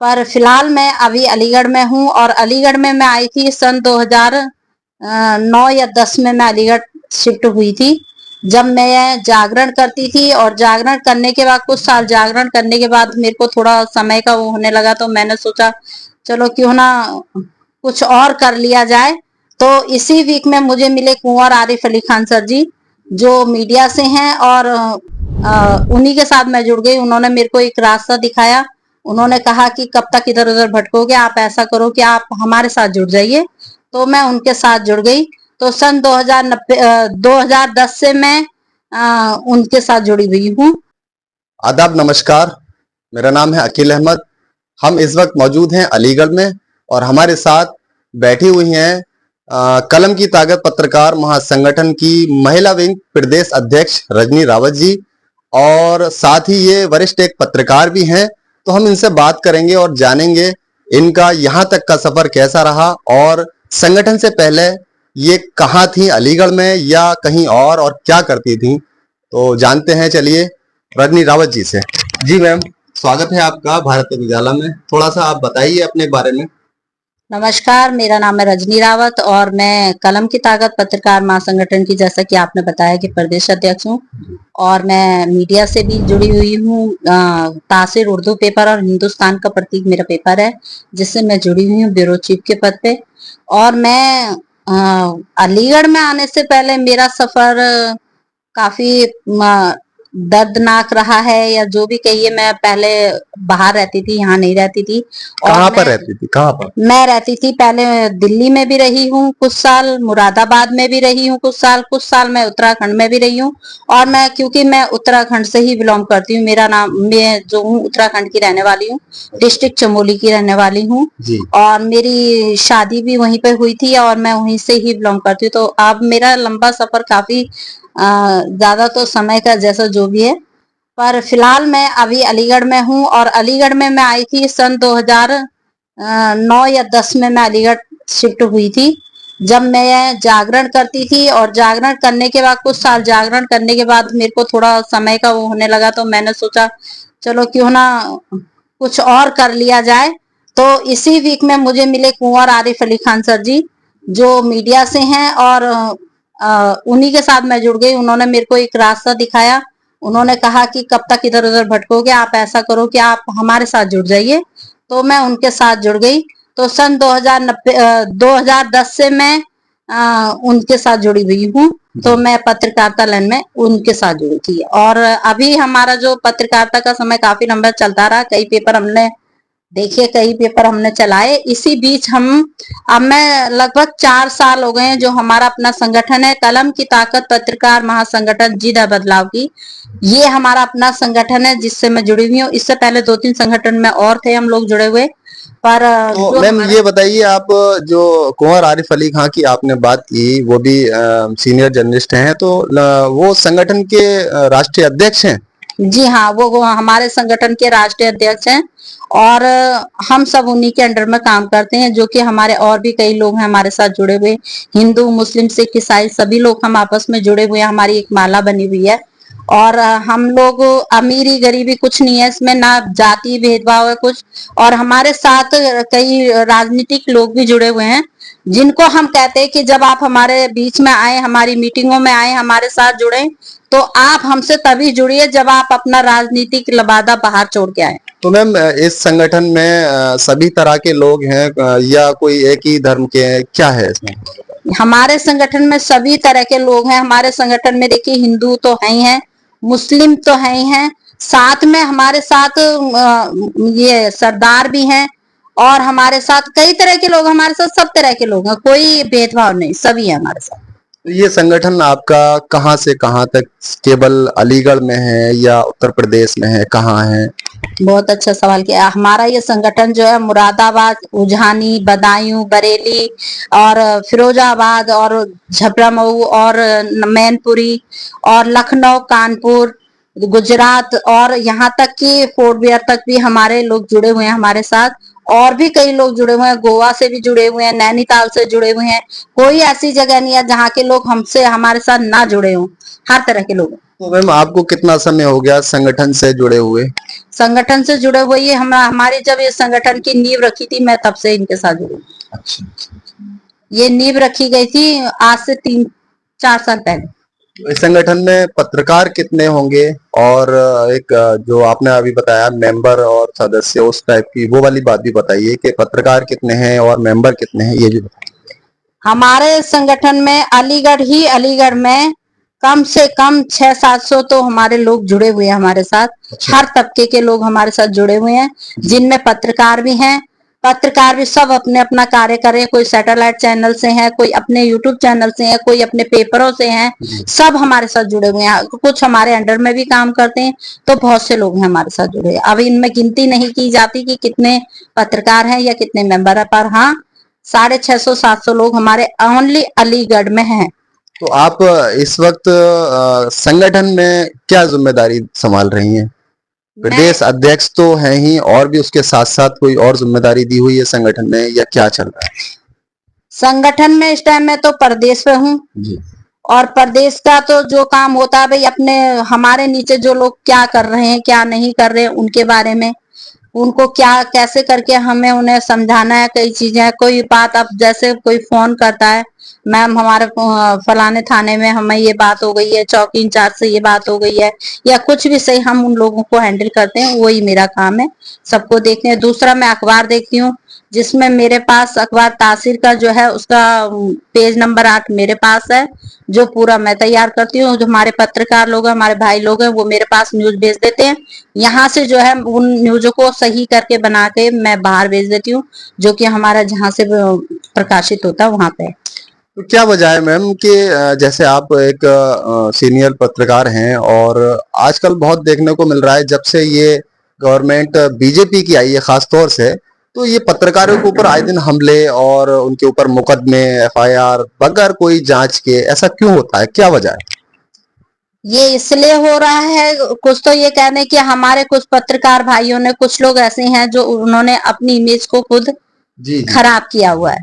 पर फिलहाल मैं अभी अलीगढ़ में हूँ और अलीगढ़ में मैं आई थी सन 2009 या 10 में मैं अलीगढ़ शिफ्ट हुई थी। जब मैं जागरण करती थी और जागरण करने के बाद कुछ साल जागरण करने के बाद मेरे को थोड़ा समय का वो होने लगा, तो मैंने सोचा चलो क्यों ना कुछ और कर लिया जाए। तो इसी वीक में मुझे मिले कुंवर आरिफ अली खान सर जी, जो मीडिया से हैं, और उन्हीं के साथ मैं जुड़ गई। उन्होंने मेरे को एक रास्ता दिखाया। उन्होंने कहा कि कब तक इधर उधर भटकोगे, आप ऐसा करो कि आप हमारे साथ जुड़ जाइए। तो मैं उनके साथ जुड़ गई। तो सन 2010 से मैं उनके साथ जुड़ी हुई हूँ। आदाब, नमस्कार। मेरा नाम है अकील अहमद। हम इस वक्त मौजूद हैं अलीगढ़ में और हमारे साथ बैठी हुई हैं कलम की ताकत पत्रकार महासंगठन की महिला विंग प्रदेश अध्यक्ष रजनी रावत जी, और साथ ही ये वरिष्ठ एक पत्रकार भी हैं। तो हम इनसे बात करेंगे और जानेंगे इनका यहाँ तक का सफर कैसा रहा और संगठन से पहले ये कहाँ थी, अलीगढ़ में या कहीं और क्या करती थी। तो जानते हैं, चलिए रजनी रावत जी से। जी मैम, स्वागत है आपका भारत उजाला में। थोड़ा सा आप बताइए अपने बारे में। नमस्कार, मेरा नाम है रजनी रावत और मैं कलम की ताकत पत्रकार महासंगठन की, जैसा कि आपने बताया, कि प्रदेश अध्यक्ष हूँ। और मैं मीडिया से भी जुड़ी हुई हूँ। तासिर उर्दू पेपर और हिंदुस्तान का प्रतीक मेरा पेपर है, जिससे मैं जुड़ी हुई हूँ ब्यूरो चीफ के पद पे। और मैं अलीगढ़ में आने से पहले मेरा सफर काफी दर्दनाक रहा है, या जो भी कहिए। मैं पहले बाहर रहती थी, यहाँ नहीं रहती थी। कहाँ पर रहती थी? कहाँ पर? मैं रहती थी पहले दिल्ली में भी रही हूँ कुछ साल, मुरादाबाद में भी रही हूँ कुछ साल मैं उत्तराखंड में भी रही हूँ। और मैं, क्योंकि मैं उत्तराखंड से ही बिलोंग करती हूँ, मेरा नाम, मैं जो हूँ उत्तराखंड की रहने वाली हूँ, डिस्ट्रिक्ट चमोली की रहने वाली हूँ। और मेरी शादी भी वहीं पे हुई थी और मैं वहीं से ही बिलोंग करती हूँ। तो अब मेरा लंबा सफर काफी ज्यादा तो समय का, जैसा जो भी है। पर फिलहाल मैं अभी अलीगढ़ में हूँ और अलीगढ़ में मैं आई थी सन 2009 या 10 में मैं अलीगढ़ शिफ्ट हुई थी। जब मैं जागरण करती थी और जागरण करने के बाद कुछ साल जागरण करने के बाद मेरे को थोड़ा समय का वो होने लगा, तो मैंने सोचा चलो क्यों ना कुछ और कर लिया जाए। तो इसी वीक में मुझे मिले कुंवर आरिफ अली खान सर जी, जो मीडिया से हैं, और उन्हीं के साथ मैं जुड़ गई। उन्होंने मेरे को एक रास्ता दिखाया। उन्होंने कहा कि कब तक इधर उधर भटकोगे, आप ऐसा करो कि आप हमारे साथ जुड़ जाइए। तो मैं उनके साथ जुड़ गई। तो सन 2010 से मैं उनके साथ जुड़ी हुई हूँ। तो मैं पत्रकारिता लाइन में उनके साथ जुड़ी थी। और अभी हमारा जो पत्रकारिता का समय काफी लंबा चलता रहा। कई पेपर हमने देखे, कई पेपर हमने चलाए। इसी बीच अब मैं लगभग 4 साल हो गए हैं जो हमारा अपना संगठन है, कलम की ताकत पत्रकार महासंगठन जिद है बदलाव की। ये हमारा अपना संगठन है जिससे मैं जुड़ी हुई हूँ। इससे पहले 2-3 संगठन में और थे हम लोग जुड़े हुए। पर तो मैम ये बताइए, आप जो कुंवर आरिफ अली खान की आपने बात की, वो भी सीनियर जर्नलिस्ट हैं, तो वो संगठन के राष्ट्रीय अध्यक्ष हैं? जी हाँ, वो हमारे संगठन के राष्ट्रीय अध्यक्ष हैं। और हम सब उन्हीं के अंडर में काम करते हैं, जो कि हमारे और भी कई लोग हैं हमारे साथ जुड़े हुए। हिंदू, मुस्लिम, सिख, ईसाई सभी लोग हम आपस में जुड़े हुए हैं। हमारी एक माला बनी हुई है। और हम लोग, अमीरी गरीबी कुछ नहीं है इसमें, ना जाति भेदभाव है कुछ। और हमारे साथ कई राजनीतिक लोग भी जुड़े हुए हैं, जिनको हम कहते हैं कि जब आप हमारे बीच में आए, हमारी मीटिंगों में आए, हमारे साथ जुड़े, तो आप हमसे तभी जुड़िए जब आप अपना राजनीतिक लबादा बाहर छोड़ के आए। तो मैम, इस संगठन में सभी तरह के लोग हैं या कोई एक ही धर्म के हैं, क्या है इसमें? हमारे संगठन में सभी तरह के लोग हैं। हमारे संगठन में देखिए, हिंदू तो है ही हैं, मुस्लिम तो है ही हैं, साथ में हमारे साथ ये सरदार भी हैं। और हमारे साथ कई तरह के लोग, हमारे साथ सब तरह के लोग हैं, कोई भेदभाव नहीं, सभी है हमारे साथ। तो ये संगठन आपका कहाँ से कहाँ तक केवल अलीगढ़ में है या उत्तर प्रदेश में है, कहाँ है? बहुत अच्छा सवाल किया। हमारा ये संगठन जो है मुरादाबाद, उझानी, बदायूं, बरेली और फिरोजाबाद और झपरामऊ और मैनपुरी और लखनऊ, कानपुर, गुजरात और यहाँ तक कि फोर्ट बियर तक भी हमारे लोग जुड़े हुए हैं हमारे साथ। और भी कई लोग जुड़े हुए हैं, गोवा से भी जुड़े हुए हैं, नैनीताल से जुड़े हुए हैं। कोई ऐसी जगह नहीं है जहाँ के लोग हमसे, हमारे साथ ना जुड़े हों। हर तरह के लोग। तो मैम आपको कितना समय हो गया संगठन से जुड़े हुए? संगठन से जुड़े हुए ये हमारी जब इस संगठन की नींव रखी थी, मैं तब से इनके साथ जुड़ी। अच्छा। ये नींव रखी गई थी आज से 3-4 साल पहले। तो इस संगठन में पत्रकार कितने होंगे और एक जो आपने अभी बताया मेंबर और सदस्य उस टाइप की वो वाली बात भी बताइए कि पत्रकार कितने हैं और मेंबर कितने हैं ये भी बताइए। हमारे संगठन में अलीगढ़ में कम से कम 600-700 तो हमारे लोग जुड़े हुए हैं हमारे साथ। अच्छा। हर तबके के लोग हमारे साथ जुड़े हुए हैं, जिनमें पत्रकार भी हैं। पत्रकार भी सब अपने अपना कार्य कर रहे हैं, कोई सैटेलाइट चैनल से है, कोई अपने यूट्यूब चैनल से है, कोई अपने पेपरों से है। सब हमारे साथ जुड़े हुए हैं, कुछ हमारे अंडर में भी काम करते हैं, तो बहुत से लोग हैं हमारे साथ जुड़े। अब इनमें गिनती नहीं की जाती कि कितने पत्रकार हैं या कितने मेंबर है, पर हाँ 650-700 लोग हमारे ओनली अलीगढ़ में हैं। तो आप इस वक्त संगठन में क्या जिम्मेदारी संभाल रही हैं? प्रदेश अध्यक्ष तो हैं ही और भी उसके साथ साथ कोई और जिम्मेदारी दी हुई है संगठन में या क्या चल रहा है? संगठन में इस टाइम में तो प्रदेश पे हूँ जी। और प्रदेश का तो जो काम होता है भाई, अपने हमारे नीचे जो लोग क्या कर रहे हैं क्या नहीं कर रहे हैं उनके बारे में, उनको क्या कैसे करके हमें उन्हें समझाना है। कई चीजें, कोई बात, अब जैसे कोई फोन करता है, मैम हमारे फलाने थाने में हमें ये बात हो गई है, चौकी इंचार्ज से ये बात हो गई है, या कुछ भी सही, हम उन लोगों को हैंडल करते हैं, वही मेरा काम है, सबको देखते हैं। दूसरा मैं अखबार देखती हूँ, जिसमें मेरे पास अखबार तासीर का जो है उसका पेज नंबर 8 मेरे पास है, जो पूरा मैं तैयार करती हूँ। जो हमारे पत्रकार लोग हैं, हमारे भाई लोग हैं, वो मेरे पास न्यूज भेज देते हैं। यहाँ से जो है उन न्यूजों को सही करके बना के मैं बाहर भेज देती हूँ, जो कि हमारा जहाँ से प्रकाशित होता है वहां पे। तो क्या वजह है मैम कि जैसे आप एक सीनियर पत्रकार हैं और आजकल बहुत देखने को मिल रहा है जब से ये गवर्नमेंट बीजेपी की आई है खास तौर से, तो ये पत्रकारों के ऊपर आए दिन हमले और उनके ऊपर मुकदमे एफआईआर बगैर कोई जांच के, ऐसा क्यों होता है, क्या वजह है? ये इसलिए हो रहा है, कुछ तो ये कहने कि हमारे कुछ पत्रकार भाइयों ने, कुछ लोग ऐसे हैं जो उन्होंने अपनी इमेज को खुद जी। खराब किया हुआ है,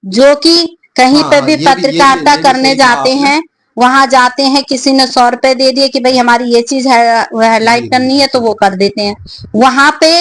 जो कि कहीं पे भी पत्रकारिता करने जाते हैं, वहां जाते हैं, किसी ने 100 रुपए दे दिए कि भाई हमारी ये चीज हाईलाइट करनी है, तो वो कर देते हैं। वहां पे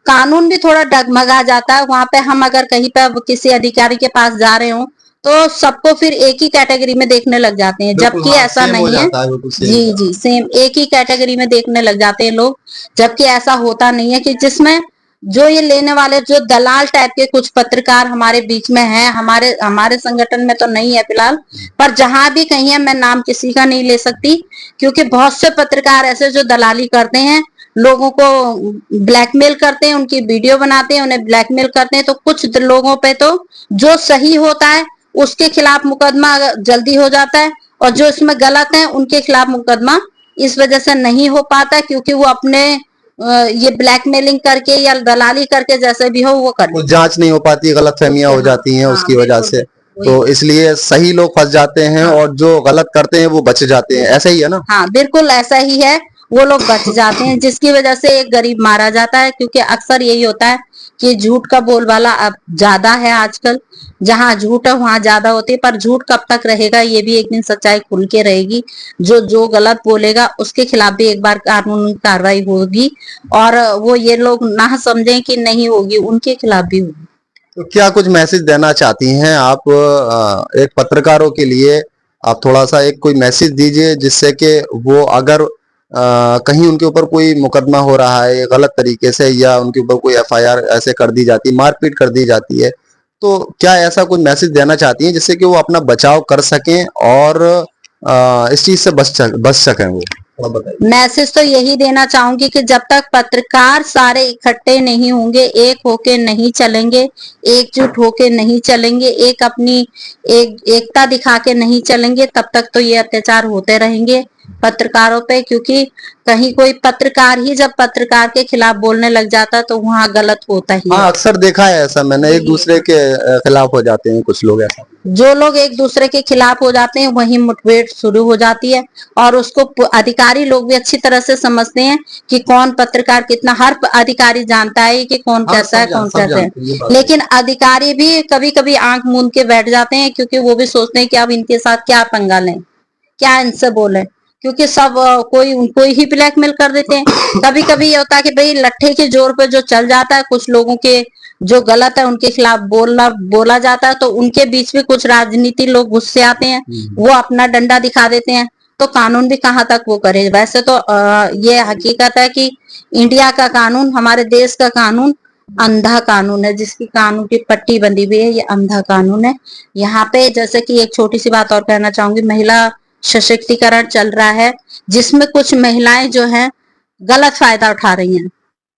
कानून भी थोड़ा डगमगा जाता है। वहां पे हम अगर कहीं पे किसी अधिकारी के पास जा रहे हो, तो सबको फिर एक ही कैटेगरी में देखने लग जाते हैं, जबकि ऐसा नहीं है। जी जी, सेम एक ही कैटेगरी में देखने लग जाते हैं लोग, जबकि ऐसा होता नहीं है। कि जिसमें जो ये लेने वाले जो दलाल टाइप के कुछ पत्रकार हमारे बीच में हैं, हमारे हमारे संगठन में तो नहीं है फिलहाल, पर जहां भी कहीं है, मैं नाम किसी का नहीं ले सकती, क्योंकि बहुत से पत्रकार ऐसे जो दलाली करते हैं, लोगों को ब्लैकमेल करते हैं, उनकी वीडियो बनाते हैं, उन्हें ब्लैकमेल करते हैं। तो कुछ लोगों पे तो जो सही होता है उसके खिलाफ मुकदमा जल्दी हो जाता है, और जो इसमें गलत है उनके खिलाफ मुकदमा इस वजह से नहीं हो पाता, क्योंकि वो अपने ये ब्लैकमेलिंग करके या दलाली करके जैसे भी हो वो कर, वो जांच नहीं हो पाती, गलतफहमियां हो जाती हैं उसकी वजह से, तो इसलिए सही लोग फंस जाते हैं और जो गलत करते हैं वो बच जाते हैं, ऐसा ही है ना? हाँ बिल्कुल ऐसा ही है, वो लोग बच जाते हैं, जिसकी वजह से एक गरीब मारा जाता है। क्योंकि अक्सर यही होता है कि झूठ का बोलबाला अब ज्यादा है आजकल, जहाँ झूठ है वहां ज्यादा होती है, पर झूठ कब तक रहेगा, ये भी एक दिन सच्चाई खुल के रहेगी। जो जो गलत बोलेगा उसके खिलाफ भी एक बार कानूनी कार्रवाई होगी, और वो ये लोग ना समझें कि नहीं होगी, उनके खिलाफ भी होगी। तो क्या कुछ मैसेज देना चाहती हैं आप एक पत्रकारों के लिए? आप थोड़ा सा एक कोई मैसेज दीजिए जिससे कि वो अगर कहीं उनके ऊपर कोई मुकदमा हो रहा है गलत तरीके से, या उनके ऊपर कोई एफआईआर ऐसे कर दी जाती है, मारपीट कर दी जाती है, तो क्या ऐसा कोई मैसेज देना चाहती हैं जिससे कि वो अपना बचाव कर सकें और इस चीज से बच सकें वो? मैसेज तो यही देना चाहूंगी कि जब तक पत्रकार सारे इकट्ठे नहीं होंगे, एक होके नहीं चलेंगे, एकजुट होके नहीं चलेंगे, एक अपनी एकता दिखा के नहीं चलेंगे, तब तक तो ये अत्याचार होते रहेंगे पत्रकारों पे। क्योंकि कहीं कोई पत्रकार ही जब पत्रकार के खिलाफ बोलने लग जाता है तो वहाँ गलत होता ही है। अक्सर देखा है ऐसा मैंने, एक दूसरे के खिलाफ हो जाते हैं कुछ लोग, ऐसा जो लोग एक दूसरे के खिलाफ हो जाते हैं वहीं मुठभेड़ शुरू हो जाती है, और उसको अधिकारी लोग भी अच्छी तरह से समझते हैं कि कौन पत्रकार कितना, हर अधिकारी जानता है कि कौन कैसा है कौन कैसा है, लेकिन अधिकारी भी कभी कभी आंख मूंद के बैठ जाते हैं, क्योंकि वो भी सोचते हैं कि अब इनके साथ क्या पंगा लें, क्या इनसे बोले। क्योंकि सब कोई उनको ही ब्लैकमेल कर देते हैं। कभी कभी ये होता है कि भाई लट्ठे के जोर पे जो चल जाता है, कुछ लोगों के जो गलत है उनके खिलाफ बोला जाता है, तो उनके बीच में कुछ राजनीति लोग गुस्से आते हैं, वो अपना डंडा दिखा देते हैं। तो कानून भी कहाँ तक वो करे। वैसे तो ये हकीकत है कि इंडिया का कानून, हमारे देश का कानून अंधा कानून है, जिसकी कानून की पट्टी बंधी हुई है, ये अंधा कानून है। यहाँ पे जैसे कि एक छोटी सी बात और कहना चाहूंगी, महिला सशक्तिकरण चल रहा है, जिसमें कुछ महिलाएं जो हैं गलत फायदा उठा रही हैं,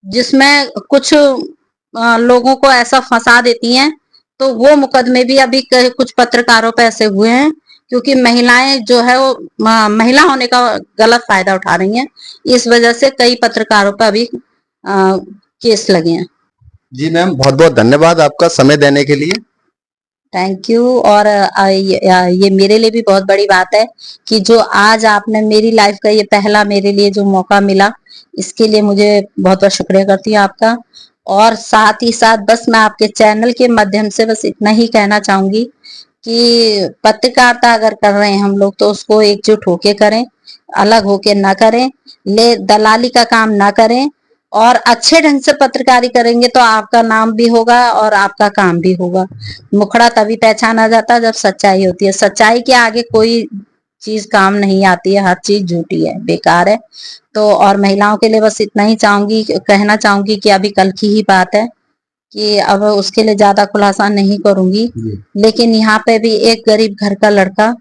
जिसमें कुछ लोगों को ऐसा फंसा देती हैं। तो वो मुकदमे भी अभी कुछ पत्रकारों पे ऐसे हुए हैं, क्योंकि महिलाएं जो है वो महिला होने का गलत फायदा उठा रही हैं। इस वजह से कई पत्रकारों पर अभी केस लगे हैं। जी मैम, बहुत बहुत धन्यवाद आपका समय देने के लिए। Thank you. और ये मेरे लिए भी बहुत बड़ी बात है कि जो आज आपने मेरी लाइफ का ये पहला मेरे लिए जो मौका मिला, इसके लिए मुझे बहुत बहुत शुक्रिया करती हूँ आपका। और साथ ही साथ बस मैं आपके चैनल के माध्यम से बस इतना ही कहना चाहूंगी कि पत्रकारिता अगर कर रहे हैं हम लोग, तो उसको एकजुट होके करें, अलग होके ना करें, दलाली का काम ना करें, और अच्छे ढंग से पत्रकारी करेंगे तो आपका नाम भी होगा और आपका काम भी होगा। मुखड़ा तभी पहचाना जाता है जब सच्चाई होती है। सच्चाई के आगे कोई चीज काम नहीं आती है, हर चीज झूठी है, बेकार है। तो और महिलाओं के लिए बस इतना ही कहना चाहूंगी कि अभी कल की ही बात है, कि अब उसके लिए ज्यादा खुलासा नहीं करूंगी, लेकिन यहाँ पे भी एक गरीब घर का लड़का,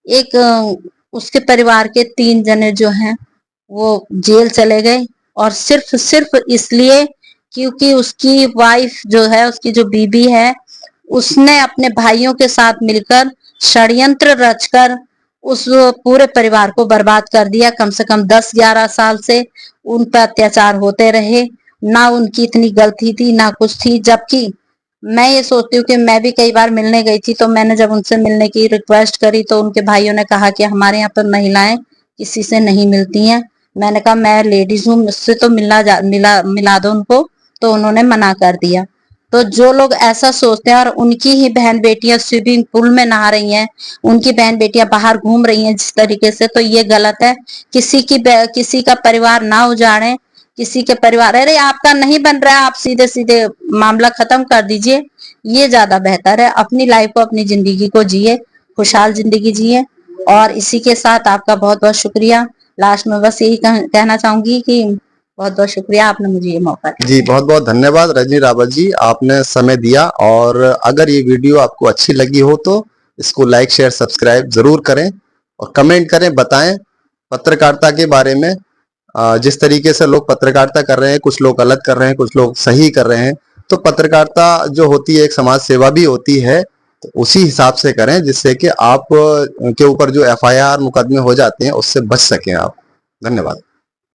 एक उसके परिवार के 3 जने जो हैं वो जेल चले गए, और सिर्फ इसलिए क्योंकि उसकी वाइफ जो है, उसकी जो बीबी है, उसने अपने भाइयों के साथ मिलकर षड्यंत्र रचकर उस पूरे परिवार को बर्बाद कर दिया। कम से कम 10-11 साल से उन पर अत्याचार होते रहे, ना उनकी इतनी गलती थी ना कुछ थी। जबकि मैं ये सोचती हूँ कि मैं भी कई बार मिलने गई थी, तो मैंने जब उनसे मिलने की रिक्वेस्ट करी तो उनके भाइयों ने कहा कि हमारे यहाँ पर महिलाएं किसी से नहीं मिलती हैं। मैंने कहा मैं लेडीज हूँ, मुझसे तो मिला दो उनको, तो उन्होंने मना कर दिया। तो जो लोग ऐसा सोचते हैं और उनकी ही बहन बेटियां स्विमिंग पूल में नहा रही हैं, उनकी बहन बेटियां बाहर घूम रही हैं जिस तरीके से, तो ये गलत है। किसी का परिवार ना उजाड़े, किसी के परिवार, अरे आपका नहीं बन रहा है, आप सीधे सीधे मामला खत्म कर दीजिए, ये ज्यादा बेहतर है। अपनी लाइफ को, अपनी जिंदगी को जिए, खुशहाल जिंदगी जिए। और इसी के साथ आपका बहुत बहुत शुक्रिया। लास्ट में बस यही कहना चाहूंगी कि बहुत बहुत शुक्रिया, आपने मुझे ये मौका दिया। जी बहुत बहुत धन्यवाद रजनी रावत जी, आपने समय दिया। और अगर ये वीडियो आपको अच्छी लगी हो तो इसको लाइक शेयर सब्सक्राइब जरूर करें और कमेंट करें, बताएं पत्रकारिता के बारे में। जिस तरीके से लोग पत्रकारिता कर रहे हैं, कुछ लोग गलत कर रहे हैं, कुछ लोग सही कर रहे हैं, तो पत्रकारिता जो होती है एक समाज सेवा भी होती है, तो उसी हिसाब से करें जिससे कि आप के ऊपर जो FIR मुकदमे हो जाते हैं उससे बच सकें आप। धन्यवाद।